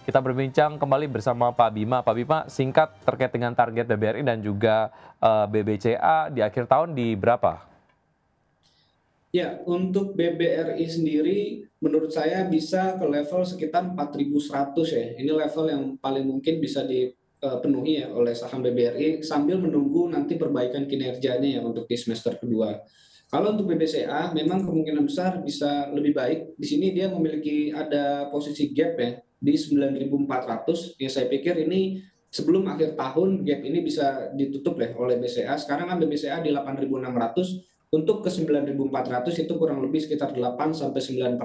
Kita berbincang kembali bersama Pak Bima. Pak Bima, singkat terkait dengan target BBRI dan juga BBCA di akhir tahun di berapa? Ya, untuk BBRI sendiri menurut saya bisa ke level sekitar 4.100 ya. Ini level yang paling mungkin bisa dipenuhi ya oleh saham BBRI sambil menunggu nanti perbaikan kinerjanya ya untuk di semester kedua. Kalau untuk BBCA memang kemungkinan besar bisa lebih baik. Di sini dia memiliki ada posisi gap ya di 9.400. Ya saya pikir ini sebelum akhir tahun gap ini bisa ditutup ya oleh BCA. Sekarang kan BCA di 8.600. Untuk ke 9.400 itu kurang lebih sekitar 8-9%.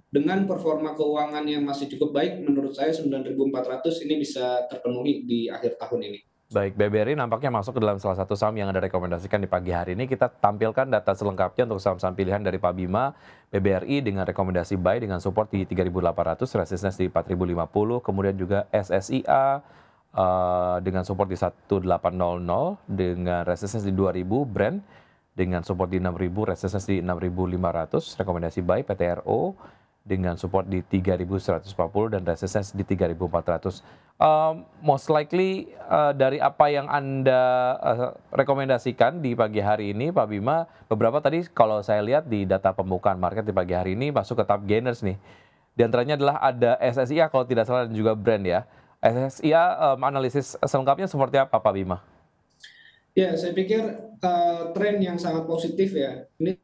Dengan performa keuangan yang masih cukup baik, menurut saya 9.400 ini bisa terpenuhi di akhir tahun ini. Baik, BBRI nampaknya masuk ke dalam salah satu saham yang Anda rekomendasikan di pagi hari ini. Kita tampilkan data selengkapnya untuk saham-saham pilihan dari Pak Bima. BBRI dengan rekomendasi buy dengan support di 3.800, resistance di 4.050, kemudian juga SSIA dengan support di 1800, dengan resistance di 2000, Brand dengan support di 6.000, resistance di 6.500, rekomendasi buy PTRO dengan support di 3.140 dan resistance di 3.400. Most likely dari apa yang Anda rekomendasikan di pagi hari ini, Pak Bima, beberapa tadi kalau saya lihat di data pembukaan market di pagi hari ini masuk ke top gainers nih. Di antaranya adalah ada SSIA kalau tidak salah dan juga Brand ya. SSIA analisis selengkapnya seperti apa, Pak Bima? Ya, saya pikir tren yang sangat positif ya. Ini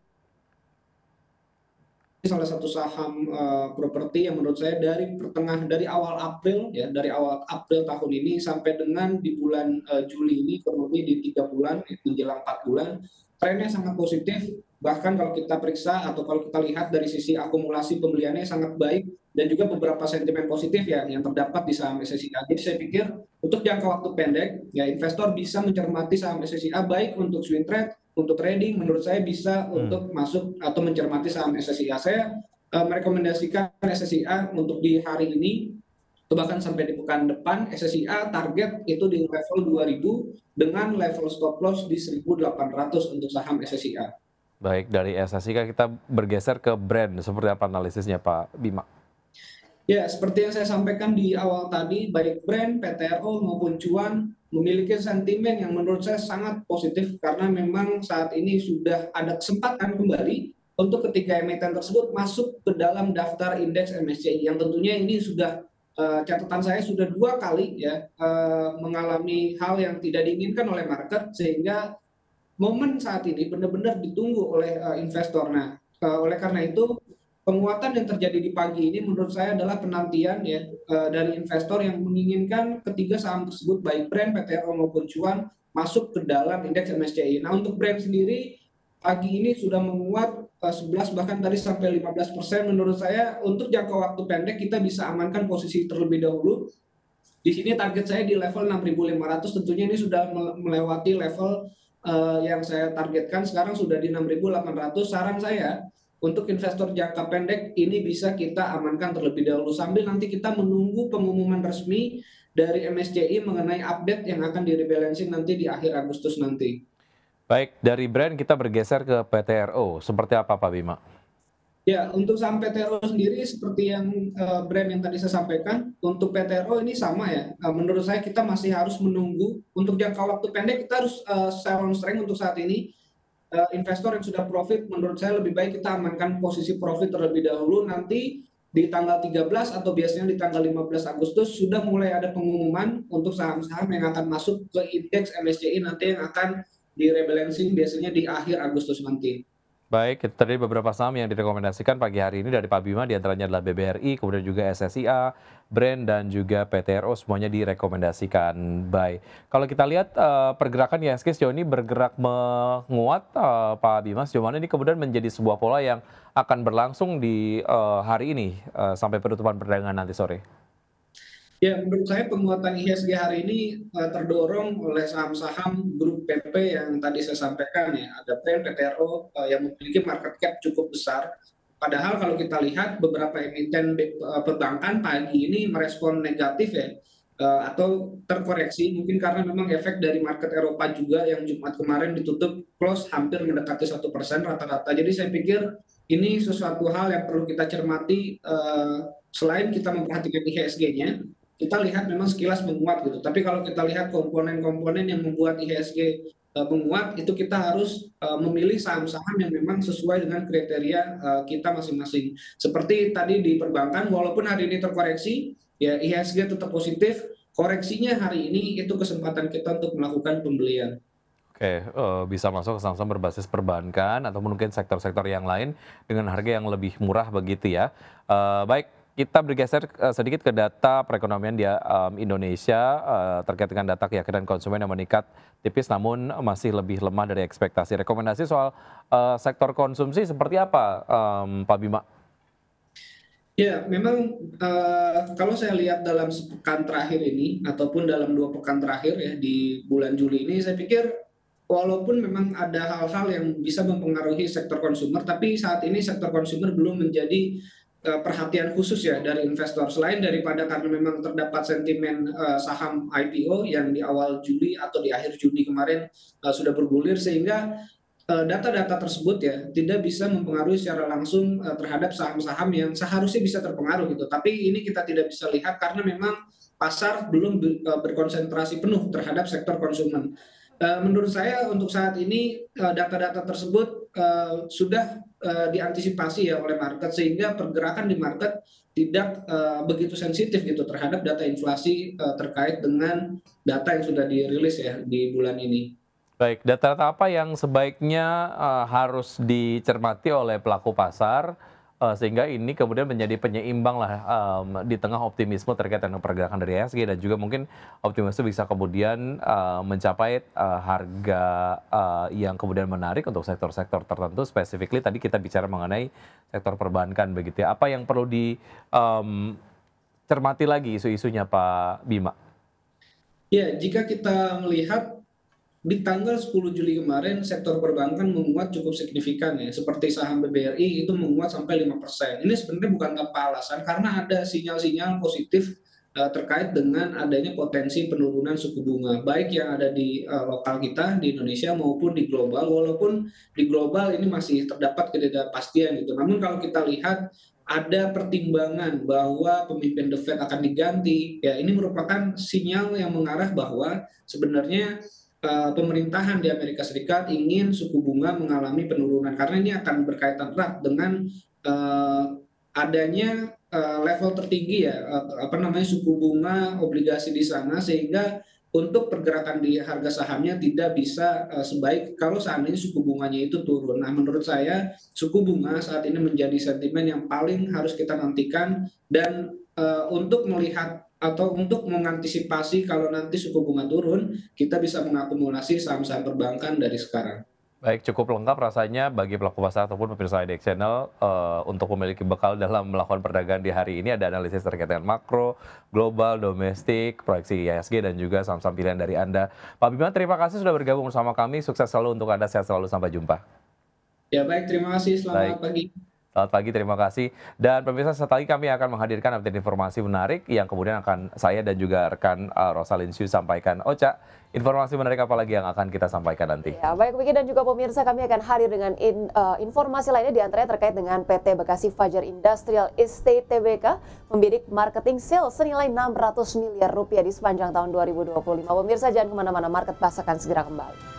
salah satu saham properti yang menurut saya dari awal April ya, dari awal April tahun ini sampai dengan di bulan Juli ini kurang lebih di 3 bulan menjelang 4 bulan, trennya sangat positif. Bahkan kalau kita periksa atau kalau kita lihat dari sisi akumulasi pembeliannya sangat baik dan juga beberapa sentimen positif ya yang terdapat di saham SSIA. Jadi saya pikir untuk jangka waktu pendek ya investor bisa mencermati saham SSIA baik untuk swing trade, untuk trading menurut saya bisa untuk masuk atau mencermati saham SSIA. Saya merekomendasikan SSIA untuk di hari ini atau bahkan sampai di pekan depan. SSIA target itu di level 2000 dengan level stop loss di 1.800 untuk saham SSIA. Baik, dari SSIA kita bergeser ke Brand. Seperti apa analisisnya, Pak Bima? Ya, seperti yang saya sampaikan di awal tadi, baik Brand, PTRO maupun Cuan memiliki sentimen yang menurut saya sangat positif karena memang saat ini sudah ada kesempatan kembali untuk ketiga emiten tersebut masuk ke dalam daftar indeks MSCI yang tentunya ini sudah catatan saya sudah 2 kali ya mengalami hal yang tidak diinginkan oleh market sehingga momen saat ini benar-benar ditunggu oleh investor. Nah, oleh karena itu penguatan yang terjadi di pagi ini menurut saya adalah penantian ya dari investor yang menginginkan ketiga saham tersebut baik Brand, PTRO maupun Cuan masuk ke dalam indeks MSCI. Nah, untuk Brand sendiri pagi ini sudah menguat 11 bahkan tadi sampai 15%. Menurut saya untuk jangka waktu pendek kita bisa amankan posisi terlebih dahulu. Di sini target saya di level 6.500, tentunya ini sudah melewati level yang saya targetkan, sekarang sudah di 6.800. Saran saya untuk investor jangka pendek ini bisa kita amankan terlebih dahulu sambil nanti kita menunggu pengumuman resmi dari MSCI mengenai update yang akan direbalancing nanti di akhir Agustus nanti. Baik, dari Brand kita bergeser ke PTRO. Seperti apa, Pak Bima? Ya, untuk saham PTRO sendiri seperti yang Brand yang tadi saya sampaikan, untuk PTRO ini sama ya. Menurut saya kita masih harus menunggu untuk jangka waktu pendek kita harus sell on strength untuk saat ini. Investor yang sudah profit menurut saya lebih baik kita amankan posisi profit terlebih dahulu, nanti di tanggal 13 atau biasanya di tanggal 15 Agustus sudah mulai ada pengumuman untuk saham-saham yang akan masuk ke indeks MSCI nanti yang akan direbalancing biasanya di akhir Agustus nanti. Baik, itu tadi beberapa saham yang direkomendasikan pagi hari ini dari Pak Bima, di antaranya adalah BBRI, kemudian juga SSIA, Brand, dan juga PTRO, semuanya direkomendasikan buy. Kalau kita lihat pergerakan IHSG sejauh ini bergerak menguat, Pak Bima, sejauh mana ini kemudian menjadi sebuah pola yang akan berlangsung di hari ini sampai penutupan perdagangan nanti sore? Ya, menurut saya penguatan IHSG hari ini terdorong oleh saham-saham grup PP yang tadi saya sampaikan ya. Ada Brand, PTRO yang memiliki market cap cukup besar. Padahal kalau kita lihat beberapa emiten perbankan pagi ini merespon negatif ya. atau terkoreksi, mungkin karena memang efek dari market Eropa juga yang Jumat kemarin ditutup close hampir mendekati 1% rata-rata. Jadi saya pikir ini sesuatu hal yang perlu kita cermati, selain kita memperhatikan IHSG-nya, kita lihat memang sekilas menguat gitu. Tapi kalau kita lihat komponen-komponen yang membuat IHSG menguat, itu kita harus memilih saham-saham yang memang sesuai dengan kriteria kita masing-masing. Seperti tadi di perbankan, walaupun hari ini terkoreksi, ya IHSG tetap positif, koreksinya hari ini itu kesempatan kita untuk melakukan pembelian. Oke, bisa masuk ke saham-saham berbasis perbankan atau mungkin sektor-sektor yang lain dengan harga yang lebih murah begitu ya. Baik, kita bergeser sedikit ke data perekonomian di Indonesia terkait dengan data keyakinan konsumen yang meningkat tipis namun masih lebih lemah dari ekspektasi. Rekomendasi soal sektor konsumsi seperti apa, Pak Bima? Ya, memang kalau saya lihat dalam sepekan terakhir ini ataupun dalam 2 pekan terakhir ya di bulan Juli ini, saya pikir walaupun memang ada hal-hal yang bisa mempengaruhi sektor konsumer, tapi saat ini sektor konsumer belum menjadi perhatian khusus ya dari investor. Selain daripada karena memang terdapat sentimen saham IPO yang di awal Juli atau di akhir Juni kemarin sudah bergulir, sehingga data-data tersebut ya tidak bisa mempengaruhi secara langsung terhadap saham-saham yang seharusnya bisa terpengaruh gitu. Tapi ini kita tidak bisa lihat karena memang pasar belum berkonsentrasi penuh terhadap sektor konsumen. Menurut saya untuk saat ini data-data tersebut sudah diantisipasi ya oleh market, sehingga pergerakan di market tidak begitu sensitif gitu terhadap data inflasi terkait dengan data yang sudah dirilis ya di bulan ini. Baik, data-data apa yang sebaiknya harus dicermati oleh pelaku pasar sehingga ini kemudian menjadi penyeimbang lah di tengah optimisme terkait dengan pergerakan dari IHSG dan juga mungkin optimisme bisa kemudian mencapai harga yang kemudian menarik untuk sektor-sektor tertentu. Specifically tadi kita bicara mengenai sektor perbankan begitu ya. Apa yang perlu dicermati lagi isu-isunya Pak Bima? Ya, jika kita melihat di tanggal 10 Juli kemarin sektor perbankan menguat cukup signifikan ya, seperti saham BBRI itu menguat sampai 5%. Ini sebenarnya bukan tanpa alasan karena ada sinyal-sinyal positif terkait dengan adanya potensi penurunan suku bunga, baik yang ada di lokal kita di Indonesia maupun di global. Walaupun di global ini masih terdapat ketidakpastian gitu. Namun kalau kita lihat ada pertimbangan bahwa pemimpin The Fed akan diganti, ya ini merupakan sinyal yang mengarah bahwa sebenarnya pemerintahan di Amerika Serikat ingin suku bunga mengalami penurunan karena ini akan berkaitan erat dengan adanya level tertinggi ya apa namanya suku bunga obligasi di sana, sehingga untuk pergerakan di harga sahamnya tidak bisa sebaik kalau seandainya suku bunganya itu turun. Nah, menurut saya suku bunga saat ini menjadi sentimen yang paling harus kita nantikan, dan untuk melihat atau untuk mengantisipasi kalau nanti suku bunga turun, kita bisa mengakumulasi saham-saham perbankan dari sekarang. Baik, cukup lengkap rasanya bagi pelaku pasar ataupun pemirsa IDX Channel untuk memiliki bekal dalam melakukan perdagangan di hari ini. Ada analisis terkait dengan makro, global, domestik, proyeksi IHSG, dan juga saham-saham pilihan dari Anda. Pak Bima, terima kasih sudah bergabung bersama kami. Sukses selalu untuk Anda, sehat selalu, sampai jumpa. Ya baik, terima kasih. Selamat pagi. Selamat pagi, terima kasih. Dan pemirsa, setelah ini kami akan menghadirkan update informasi menarik yang kemudian akan saya dan juga rekan Rosalin Syu sampaikan. Ocha, informasi menarik apa lagi yang akan kita sampaikan nanti? Ya, baik Wiki dan juga pemirsa, kami akan hadir dengan informasi lainnya diantaranya terkait dengan PT Bekasi Fajar Industrial Estate Tbk membidik marketing sales senilai 600 miliar rupiah di sepanjang tahun 2025. Pemirsa jangan kemana-mana, Market Plus akan segera kembali.